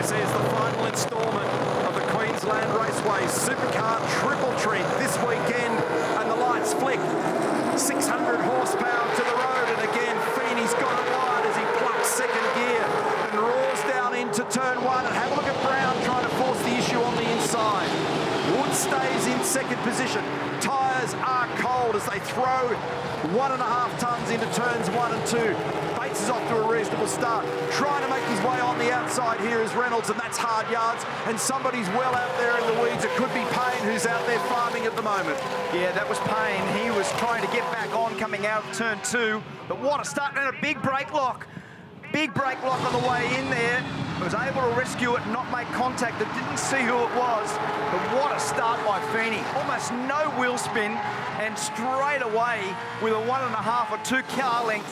This is the final instalment of the Queensland Raceway Supercar Triple Treat this weekend, and the lights flick. 600 horsepower to the road, and again, Feeney's got it wide as he plucks second gear and roars down into turn one. And have a look at Brown trying to force the issue on the inside. Wood stays in second position. Tyres are cold as they throw 1.5 tonnes into turns 1 and 2. Bates is off to a reasonable start. Trying to make his way on the outside here is Reynolds, and that's hard yards. And somebody's well out there in the weeds. It could be Payne who's out there farming at the moment. Yeah, that was Payne. He was trying to get back on coming out of turn 2. But what a start, and a big brake lock. Big brake lock on the way in there. Was able to rescue it and not make contact. That didn't see who it was. But what a start by Feeney. Almost no wheel spin, and straight away with a 1.5 or 2 car length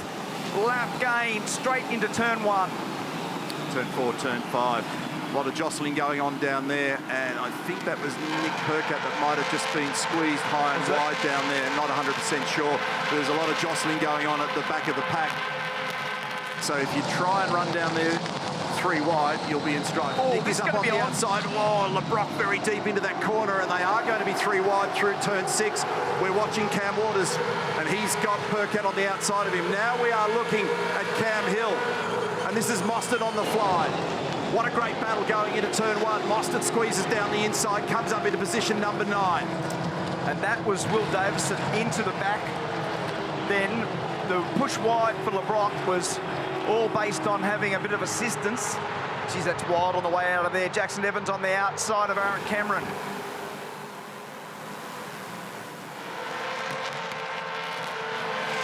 lap gain straight into turn 1. Turn 4, turn 5. A lot of jostling going on down there, and I think that was Nick Percat that might have just been squeezed high and wide down there. Not 100% sure. There's a lot of jostling going on at the back of the pack. So if you try and run down there 3 wide, you'll be in strife. Oh, Nick is up on the outside. Oh, LeBrock very deep into that corner, and they are going to be 3 wide through turn 6. We're watching Cam Waters, and he's got Percat on the outside of him. Now we are looking at Cam Hill, and this is Mostert on the fly. What a great battle going into turn 1. Mostert squeezes down the inside, comes up into position number 9. And that was Will Davison into the back. Then the push wide for LeBrock was all based on having a bit of assistance. Geez, that's wild on the way out of there. Jackson Evans on the outside of Aaron Cameron.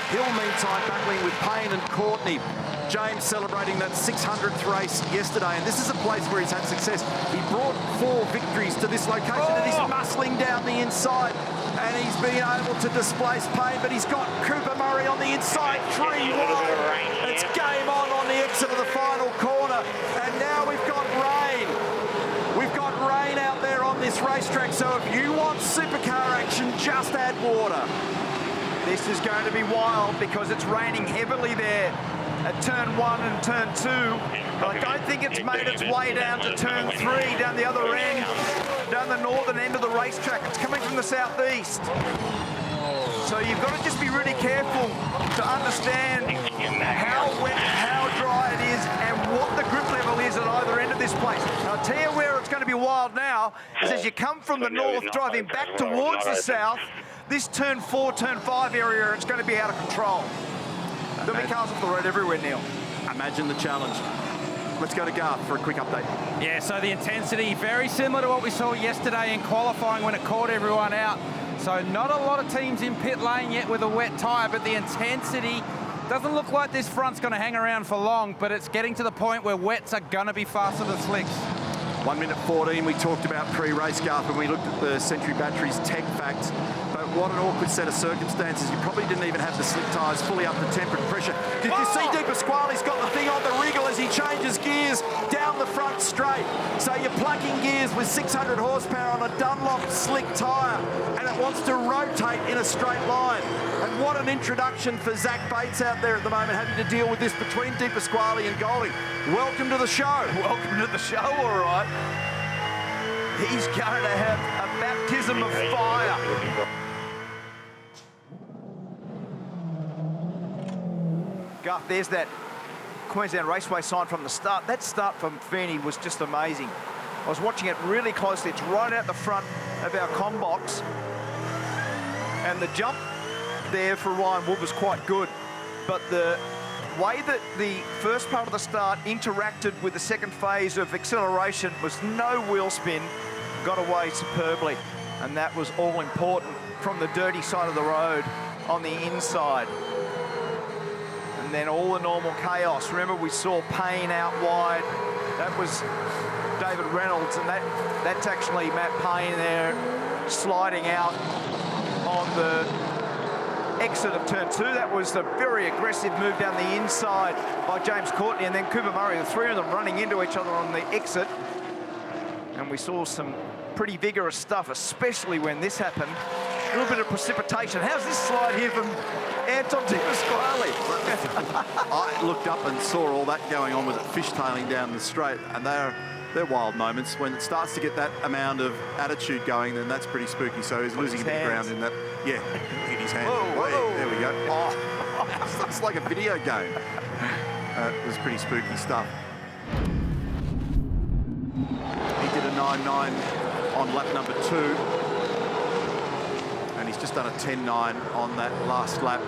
Hill, meantime, battling with Payne and Courtney. James celebrating that 600th race yesterday, and this is a place where he's had success. He brought 4 victories to this location, and he's muscling down the inside, and he's been able to displace Payne, but he's got Cooper Murray on the inside, 3 wide. It's game on the exit of the final corner, and now we've got rain. We've got rain out there on this racetrack, so if you want supercar action, just add water. This is going to be wild because it's raining heavily there at turn 1 and turn 2. But I don't think it's made its way down to turn 3, down the other end, down the northern end of the racetrack. It's coming from the southeast. So you've got to just be really careful to understand how wet, how dry it is, and what the grip level is at either end of this place. And I'll tell you where it's going to be wild now, is as you come from the north, driving back towards the south, this turn 4, turn 5 area, it's going to be out of control. There'll be cars off the road everywhere, Neil. Imagine the challenge. Let's go to Garth for a quick update. Yeah, so the intensity, very similar to what we saw yesterday in qualifying when it caught everyone out. So not a lot of teams in pit lane yet with a wet tyre, but the intensity doesn't look like this front's going to hang around for long, but it's getting to the point where wets are going to be faster than slicks. 1 minute 14, we talked about pre-race, Garth, and we looked at the Century Batteries tech facts. But what an awkward set of circumstances. You probably didn't even have the slick tyres fully up to temperate pressure. Did you see Di Pasquale's got the thing on the wriggle as he changes gears down the front straight? So you're plugging gears with 600 horsepower on a Dunlop slick tyre, and it wants to rotate in a straight line. And what an introduction for Zach Bates out there at the moment, having to deal with this between Di Pasquale and Golding. Welcome to the show. Welcome to the show, all right. He's going to have a baptism of fire. Garth, there's that Queensland Raceway sign from the start. That start from Feeney was just amazing. I was watching it really closely. It's right out the front of our comm box. And the jump there for Ryan Wood was quite good. But the way that the first part of the start interacted with the second phase of acceleration was no wheel spin, got away superbly. And that was all important from the dirty side of the road on the inside. And then all the normal chaos. Remember, we saw Payne out wide. That was David Reynolds, and that's actually Matt Payne there sliding out on the exit of turn 2. That was a very aggressive move down the inside by James Courtney, and then Cooper Murray, the 3 of them running into each other on the exit. And we saw some pretty vigorous stuff, especially when this happened. A little bit of precipitation. How's this slide here from Anton Di Pasquale? I looked up and saw all that going on with it fishtailing down the straight, and they're they're wild moments. When it starts to get that amount of attitude going, then that's pretty spooky. So he's losing a bit of ground in that. Yeah, hit his hand. Whoa, whoa. There we go. Oh, it's like a video game. It was pretty spooky stuff. He did a 9.9 on lap number 2. And he's just done a 10.9 on that last lap.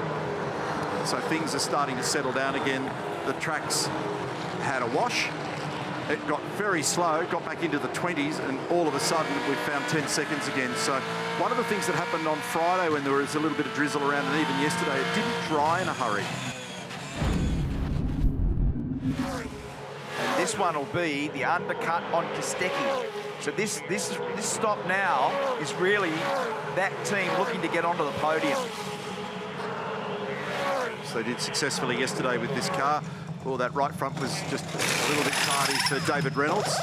So things are starting to settle down again. The track's had a wash. It got very slow, got back into the 20s, and all of a sudden we found 10 seconds again. So one of the things that happened on Friday when there was a little bit of drizzle around, and even yesterday, it didn't dry in a hurry. And this one will be the undercut on Kostecki. So this stop now is really that team looking to get onto the podium. So they did successfully yesterday with this car. Well, that right front was just a little bit tardy for David Reynolds.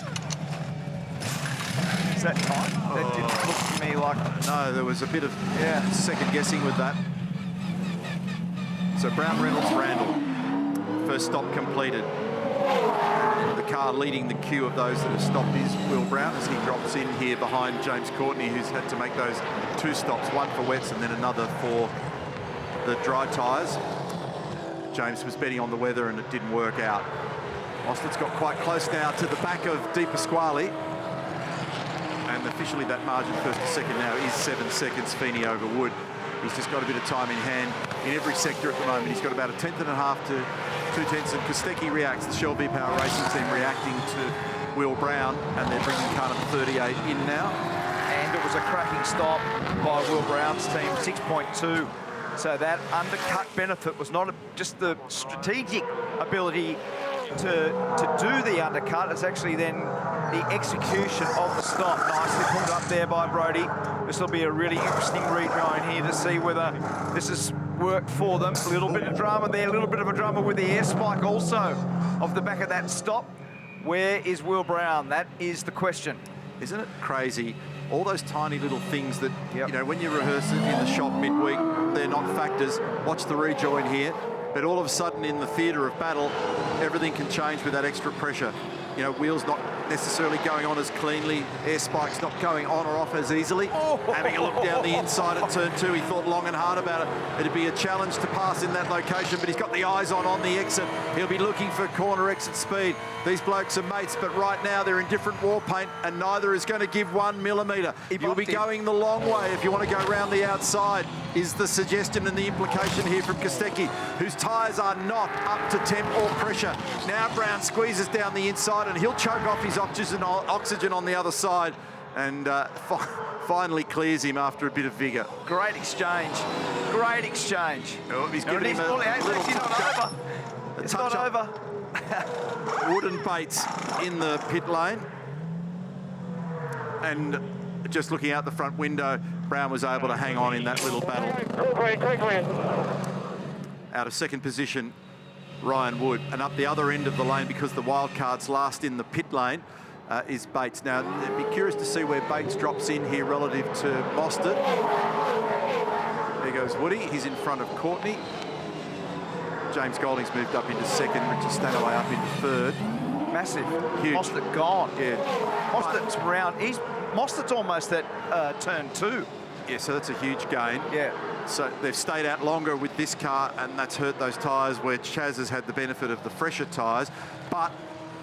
Is that tight? That didn't look to me like... No, there was a bit of second guessing with that. So Brown, Reynolds, Randall. First stop completed. The car leading the queue of those that have stopped is Will Brown as he drops in here behind James Courtney, who's had to make those 2 stops, one for wets and then another for the dry tyres. James was betting on the weather and it didn't work out. Mostard's got quite close now to the back of Di Pasquale. And officially that margin first to second now is 7 seconds, Feeney over Wood. He's just got a bit of time in hand in every sector at the moment. He's got about a 1/10 and a half to 2/10, and Kostecki reacts, the Shell V-Power Racing team reacting to Will Brown, and they're bringing car number 38 in now. And it was a cracking stop by Will Brown's team, 6.2. So that undercut benefit was not just the strategic ability to do the undercut, it's actually then the execution of the stop. Nicely pulled up there by Brodie. This will be a really interesting rejoin here to see whether this has worked for them. A little bit of drama there, a little bit of a drama with the air spike also off the back of that stop. Where is Will Brown? That is the question. Isn't it crazy? All those tiny little things that, you know, when you rehearse it in the shop midweek, they're not factors. Watch the rejoin here. But all of a sudden in the theatre of battle, everything can change with that extra pressure. You know, wheels not necessarily going on as cleanly, air spikes not going on or off as easily. Having a look down the inside at turn 2, he thought long and hard about it. It'd be a challenge to pass in that location, but he's got the eyes on the exit. He'll be looking for corner exit speed. These blokes are mates, but right now they're in different war paint, and neither is going to give 1 millimetre. You'll be going the long way if you want to go around the outside, is the suggestion and the implication here from Kostecki, whose tyres are not up to temp or pressure. Now Brown squeezes down the inside, and he'll choke off his oxygen on the other side, and finally clears him after a bit of vigour. Great exchange. Great exchange. Oh, he's giving him a little touch-up. It's not over. Wood and Bates in the pit lane. And just looking out the front window, Brown was able to hang on in that little battle. Out of second position, Ryan Wood. And up the other end of the lane, because the wildcard's last in the pit lane, is Bates. Now, I'd be curious to see where Bates drops in here relative to Mostert. There goes Woody. He's in front of Courtney. James Golding's moved up into second. Richard Stanaway up into third. Massive. Huge. Mostert gone. Yeah. Mostert's round. Mostert's almost at turn 2. Yeah, so that's a huge gain. Yeah. So they've stayed out longer with this car, and that's hurt those tyres where Chaz has had the benefit of the fresher tyres. But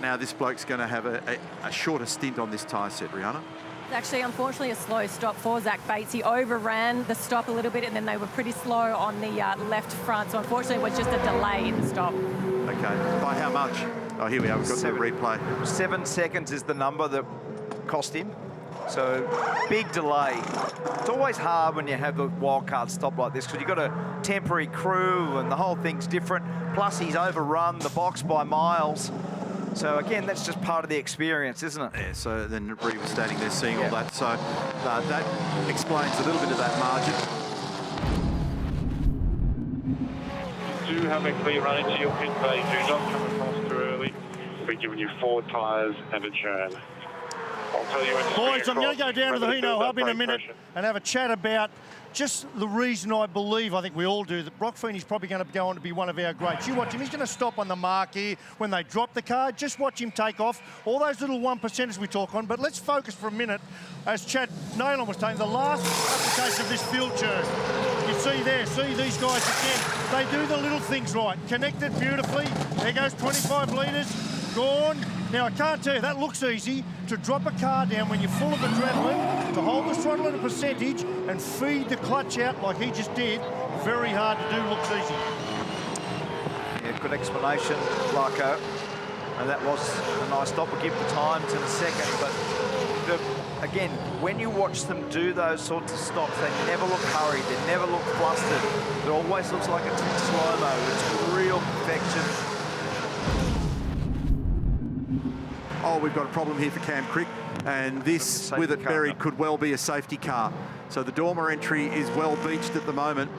now this bloke's going to have a shorter stint on this tyre set, Rihanna. Actually, unfortunately, a slow stop for Zach Bates. He overran the stop a little bit, and then they were pretty slow on the left front. So unfortunately, it was just a delay in the stop. Okay, by how much? Oh, here we are, we've got the replay. 7 seconds is the number that cost him. So, big delay. It's always hard when you have the wildcard stop like this, because you've got a temporary crew and the whole thing's different. Plus, he's overrun the box by miles. So again, that's just part of the experience, isn't it? Yeah, so then Bree was standing there seeing all that. So that explains a little bit of that margin. You do have a clear run into your pit bay. Do not come across too early. We're giving you 4 tyres and a churn. I'll tell you when to Boys, I'm going to go down to the Hino Hub in a minute and have a chat about just the reason I believe, I think we all do, that Brock Feeney's probably going to go on to be one of our greats. You watch him, he's going to stop on the mark here when they drop the car. Just watch him take off. All those little 1%ers we talk on, but let's focus for a minute, as Chad Nayland was saying, the last application of this field turn. You see there, see these guys again. They do the little things right. Connected beautifully. There goes 25 litres, gone. Now, I can't tell you, that looks easy, to drop a car down when you're full of adrenaline, to hold the throttle at a percentage and feed the clutch out like he just did. Very hard to do, looks easy. Yeah, good explanation, Larko. And that was a nice stop. We'll give the times in a second, but again, when you watch them do those sorts of stops, they never look hurried, they never look flustered. It always looks like it's in slow-mo. It's real perfection. Oh, we've got a problem here for Cam Crick, and this, with it buried, could well be a safety car. So the Dormer entry is well beached at the moment,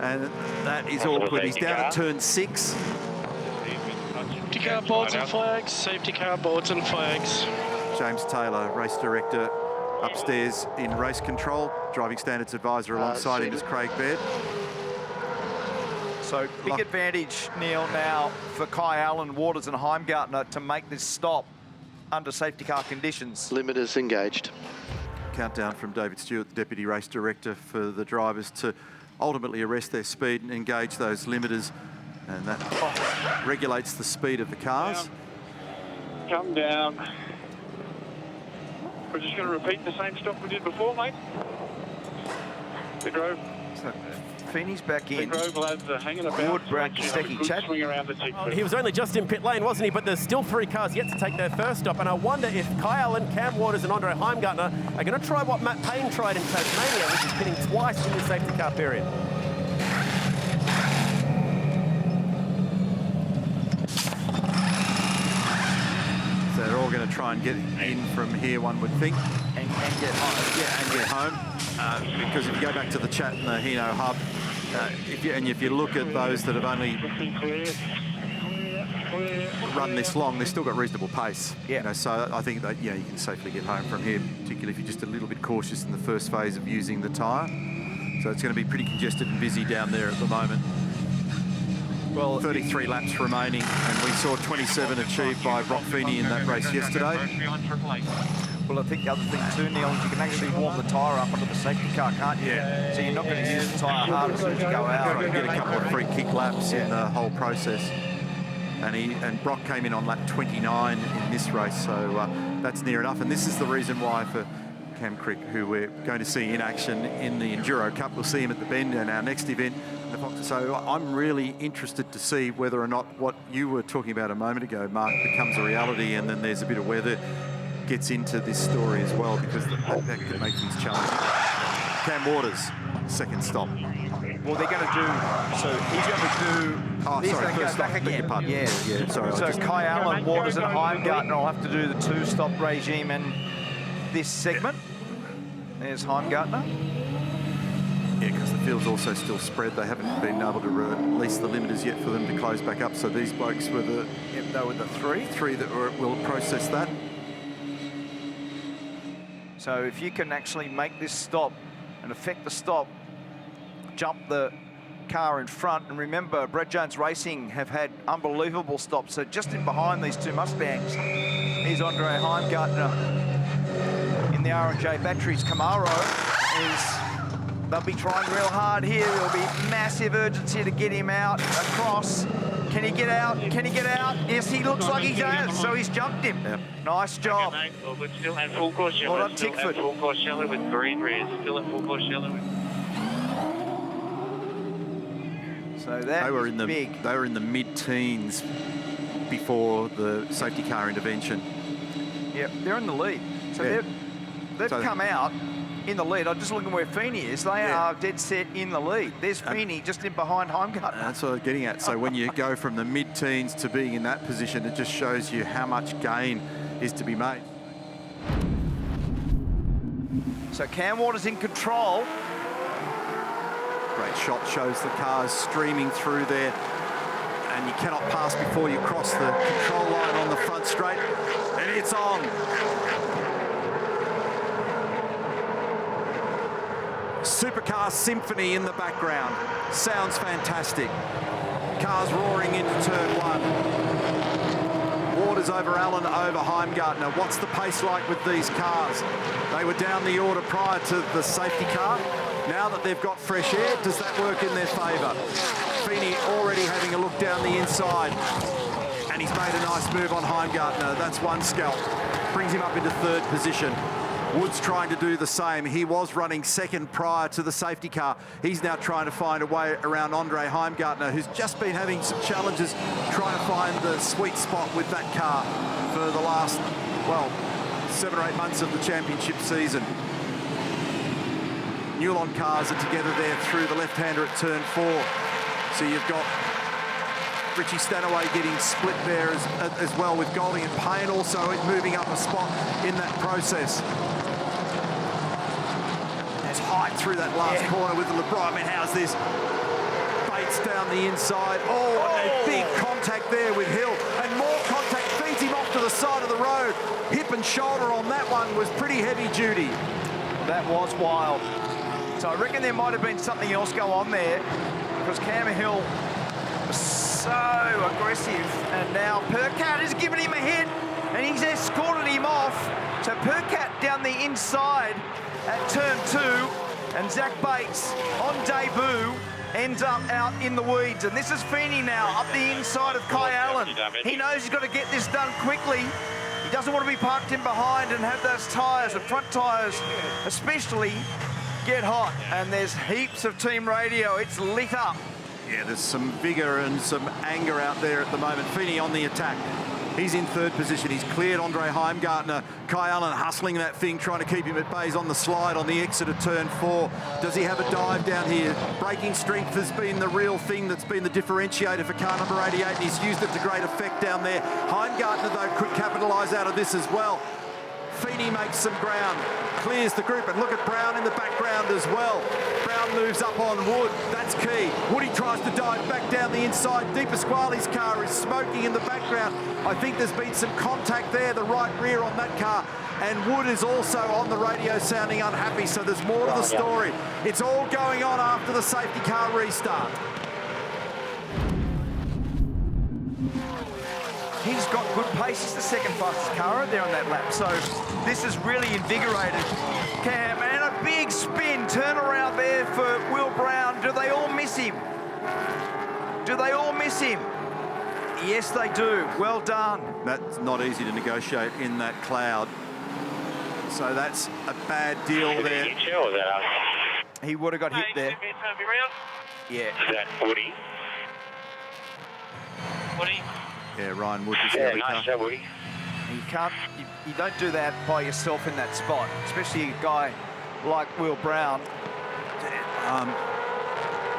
and that is awkward. He's down at turn 6. Safety car boards and flags, safety car boards and flags. James Taylor, race director, upstairs in race control. Driving standards advisor alongside him is Craig Baird. So big advantage, Neil, now for Kai Allen, Waters and Heimgartner to make this stop under safety car conditions. Limiters engaged. Countdown from David Stewart, the Deputy Race Director, for the drivers to ultimately arrest their speed and engage those limiters, and that regulates the speed of the cars. Come down. We're just going to repeat the same stop we did before, mate. The Grove. So Feeney's back in. The Grove lads are hanging about. Wood, Brad, Kostecki, Chad. Swing around the tick. He was only just in pit lane, wasn't he? But there's still 3 cars yet to take their first stop. And I wonder if Kai Allen, Cam Waters and Andre Heimgartner are going to try what Matt Payne tried in Tasmania, which is pitting twice in the safety car period. So they're all going to try and get in from here, one would think. And get home. Yeah, and get home. Because if you go back to the chat in the Hino hub, if you look at those that have only run this long, they've still got reasonable pace. Yeah. You know, so I think that you can safely get home from here, particularly if you're just a little bit cautious in the first phase of using the tyre. So it's going to be pretty congested and busy down there at the moment. Well, 33 laps remaining, and we saw 27 achieved by Brock Feeney in that race yesterday. Well, I think the other thing too, Neil, is you can actually warm the tyre up under the safety car, can't you? Yeah. So you're not going to use the tyre hard as soon as you go out. You get a couple of free kick laps in the whole process. And Brock came in on lap 29 in this race, so that's near enough. And this is the reason why for Cam Crick, who we're going to see in action in the Enduro Cup. We'll see him at the Bend in our next event. So I'm really interested to see whether or not what you were talking about a moment ago, Mark, becomes a reality, and then there's a bit of weather gets into this story as well, because that could make things challenging. Cam Waters, second stop. Well, they're going to do, so he's going to do, oh, sorry, go first back stop, again. Yeah, sorry. So Kai Allen, Waters and Heimgartner will have to do the 2-stop regime in this segment. There's Heimgartner. Yeah, because the field's also still spread. They haven't been able to release the limiters yet for them to close back up. So these blokes were the... Yep, they were the 3 that will process that. So if you can actually make this stop and affect the stop, jump the car in front. And remember, Brett Jones Racing have had unbelievable stops. So just in behind these 2 Mustangs, here's Andre Heimgartner in the R&J Batteries Camaro. They'll be trying real hard here. There'll be massive urgency to get him out across. Can he get out? Can he get out? Yes, he looks like he has. So he's jumped him. Yep. Nice job. Okay, well, we're still at full course yellow. Well done, still Tickford. at full course yellow with green rears. Still at full course yellow. So that was big. They were in the mid-teens before the safety car intervention. Yep, they're in the lead. So yeah. they've come out in the lead. I'm just looking where Feeney is. They are dead set in the lead. There's Feeney just in behind Heimgartner. That's what I'm getting at. So when you go from the mid-teens to being in that position, it just shows you how much gain is to be made. So Cam Waters in control. Great shot, shows the cars streaming through there. And you cannot pass before you cross the control line on the front straight. And it's on. Supercar symphony in the background. Sounds fantastic. Cars roaring into turn 1. Waters over Allen, over Heimgartner. What's the pace like with these cars? They were down the order prior to the safety car. Now that they've got fresh air, does that work in their favour? Feeney already having a look down the inside. And he's made a nice move on Heimgartner. That's one scalp. Brings him up into 3rd position. Wood's trying to do the same. He was running 2nd prior to the safety car. He's now trying to find a way around Andre Heimgartner, who's just been having some challenges trying to find the sweet spot with that car for the last, well, 7 or 8 months of the championship season. Newlon cars are together there through the left-hander at turn 4. So you've got Richie Stanaway getting split there as well, with Golding and Payne also moving up a spot in that process. There's height through that last corner with the LeBron. I mean, how's this? Bates down the inside. Oh, and a big contact there with Hill. And more contact, feeds him off to the side of the road. Hip and shoulder on that one was pretty heavy duty. That was wild. So I reckon there might have been something else go on there, because Cam Hill was so aggressive, and now Percat has given him a hit and he's escorted him off. So Percat down the inside at turn 2, and Zach Bates on debut ends up out in the weeds. And this is Feeney now up the inside of Kai Allen. He knows he's got to get this done quickly. He doesn't want to be parked in behind and have those tyres, the front tyres especially, get hot. And there's heaps of team radio. It's lit up. Yeah, there's some vigour and some anger out there at the moment. Feeney on the attack. He's in 3rd position. He's cleared Andre Heimgartner. Kai Allen hustling that thing, trying to keep him at bay. He's on the slide on the exit of turn 4. Does he have a dive down here? Braking strength has been the real thing that's been the differentiator for car number 88, and he's used it to great effect down there. Heimgartner, though, could capitalise out of this as well. Feeney makes some ground, clears the group, and look at Brown in the background as well. Brown moves up on Wood, that's key. Woody tries to dive back down the inside. Di Pasquale's car is smoking in the background. I think there's been some contact there, the right rear on that car. And Wood is also on the radio sounding unhappy, so there's more to the story. It's all going on after the safety car restart. He's got good pace. He's the 2nd fastest car out there on that lap. So this is really invigorated Cam. And a big spin turnaround there for Will Brown. Do they all miss him? Do they all miss him? Yes, they do. Well done. That's not easy to negotiate in that cloud. So that's a bad deal there. He would have got hit there. Yeah. Is that Woody? Woody? Yeah, Ryan Wood was Yeah, the nice car. shot, Woody. You don't do that by yourself in that spot, especially a guy like Will Brown.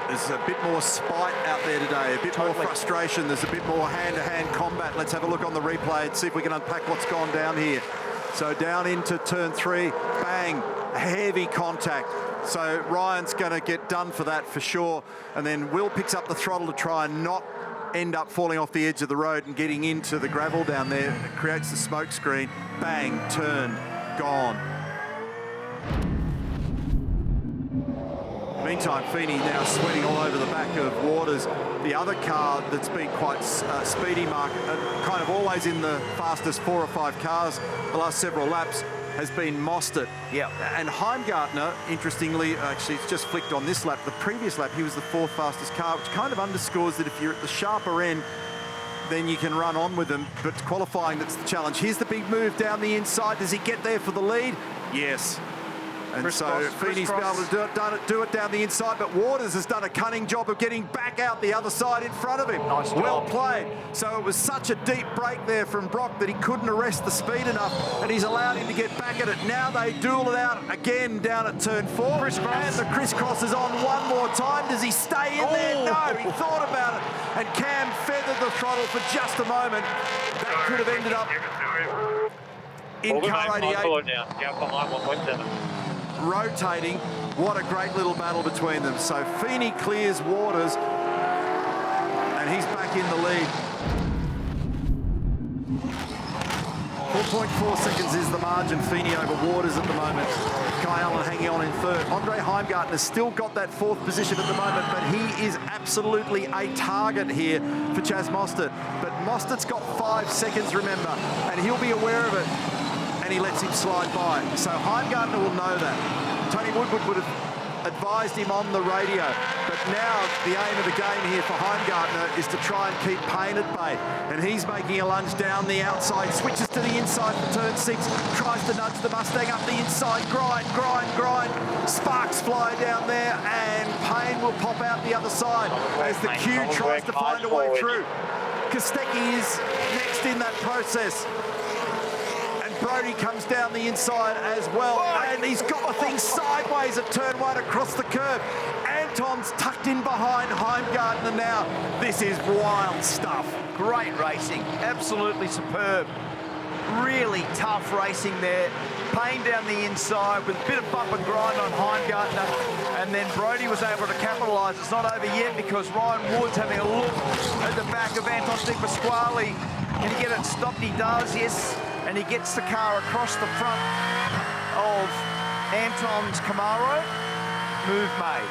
There's a bit more spite out there today, a bit more frustration. There's a bit more hand-to-hand combat. Let's have a look on the replay and see if we can unpack what's gone down here. So down into turn 3, bang, heavy contact. So Ryan's going to get done for that for sure. And then Will picks up the throttle to try and not end up falling off the edge of the road and getting into the gravel down there. It creates the smoke screen. Bang, turn, gone. Meantime, Feeney now sweating all over the back of Waters. The other car that's been quite speedy, Mark, kind of always in the fastest 4 or 5 cars the last several laps, has been Mostert. Yeah. And Heimgartner, interestingly, actually it's just flicked on this lap. The previous lap, he was the 4th fastest car, which kind of underscores that if you're at the sharper end, then you can run on with them. But qualifying, that's the challenge. Here's the big move down the inside. Does he get there for the lead? Yes. And so Feeney's been able to do it down the inside, but Waters has done a cunning job of getting back out the other side in front of him. Nice job. Well played. So it was such a deep break there from Brock that he couldn't arrest the speed enough, and he's allowed him to get back at it. Now they duel it out again down at turn 4. And the crisscross is on one more time. Does he stay in there? No, he thought about it. And Cam feathered the throttle for just a moment. That could have ended up in car 88. Rotating. What a great little battle between them. So Feeney clears Waters, and he's back in the lead. 4.4 seconds is the margin. Feeney over Waters at the moment. Kai Allen hanging on in third. Andre Heimgartner's still got that fourth position at the moment, but he is absolutely a target here for Chaz Mostert. But Mostert's got 5 seconds, remember, and he'll be aware of it, and he lets him slide by. So Heimgartner will know that. Tony Woodward would have advised him on the radio, but now the aim of the game here for Heimgartner is to try and keep Payne at bay, and he's making a lunge down the outside, switches to the inside for turn 6, tries to nudge the Mustang up the inside, grind, sparks fly down there, and Payne will pop out the other side as the Q tries to find a way through. Kostecki is next in that process. Brody comes down the inside as well, and he's got the thing sideways at turn 1 across the curb. Anton's tucked in behind Heimgartner now. This is wild stuff. Great racing, absolutely superb. Really tough racing there. Payne down the inside with a bit of bump and grind on Heimgartner, and then Brody was able to capitalise. It's not over yet because Ryan Wood's having a look at the back of Anton De Pasquale. Can he get it stopped? He does, yes. And he gets the car across the front of Anton's Camaro. Move made.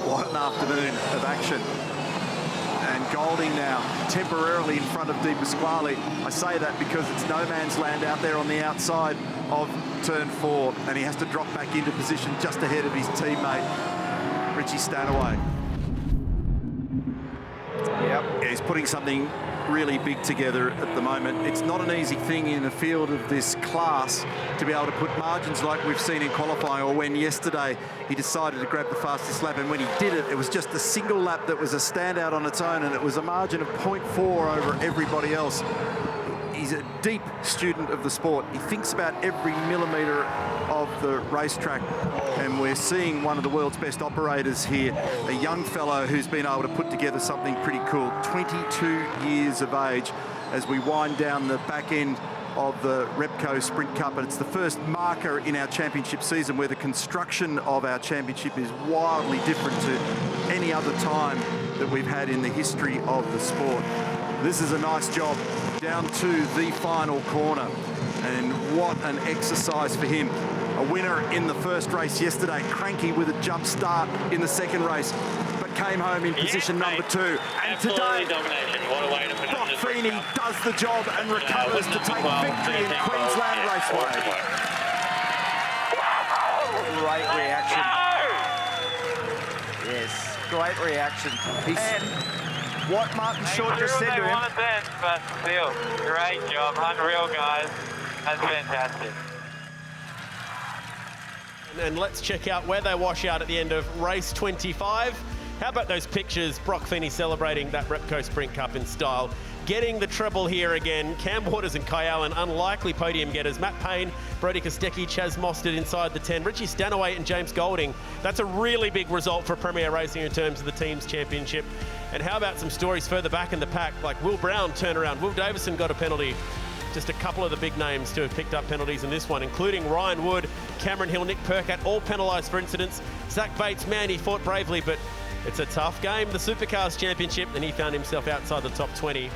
What an afternoon of action. And Golding now temporarily in front of De Pasquale. I say that because it's no man's land out there on the outside of turn 4, and he has to drop back into position just ahead of his teammate, Richie Stanaway. Yep. Yeah, he's putting something really big together at the moment. It's not an easy thing in a field of this class to be able to put margins like we've seen in qualifying, or when yesterday he decided to grab the fastest lap, and when he did it, it was just a single lap that was a standout on its own, and it was a margin of 0.4 over everybody else. He's a deep student of the sport. He thinks about every millimetre of the racetrack, and we're seeing one of the world's best operators here, a young fellow who's been able to put together something pretty cool. 22 years of age as we wind down the back end of the Repco Sprint Cup, and it's the first marker in our championship season where the construction of our championship is wildly different to any other time that we've had in the history of the sport. This is a nice job down to the final corner, and what an exercise for him. A winner in the first race yesterday, Cranky with a jump start in the second race, but came home in position number 2. And today, Brock Feeney does the job and recovers to take victory in Queensland Raceway. Great reaction. Yes, great reaction. And what Martin Short just said to him. But still, great job, unreal guys. That's fantastic. And let's check out where they wash out at the end of race 25. How about those pictures? Brock Feeney celebrating that Repco Sprint Cup in style. Getting the treble here again. Cam Waters and Kai Allen, unlikely podium getters. Matt Payne, Brody Kostecki, Chaz Mostert inside the 10. Richie Stanaway and James Golding. That's a really big result for Premier Racing in terms of the team's championship. And how about some stories further back in the pack, like Will Brown turnaround. Will Davison got a penalty. Just a couple of the big names to have picked up penalties in this one, including Ryan Wood, Cameron Hill, Nick Percat, all penalised for incidents. Zach Bates, man, he fought bravely, but it's a tough game, the Supercars Championship, and he found himself outside the top 20.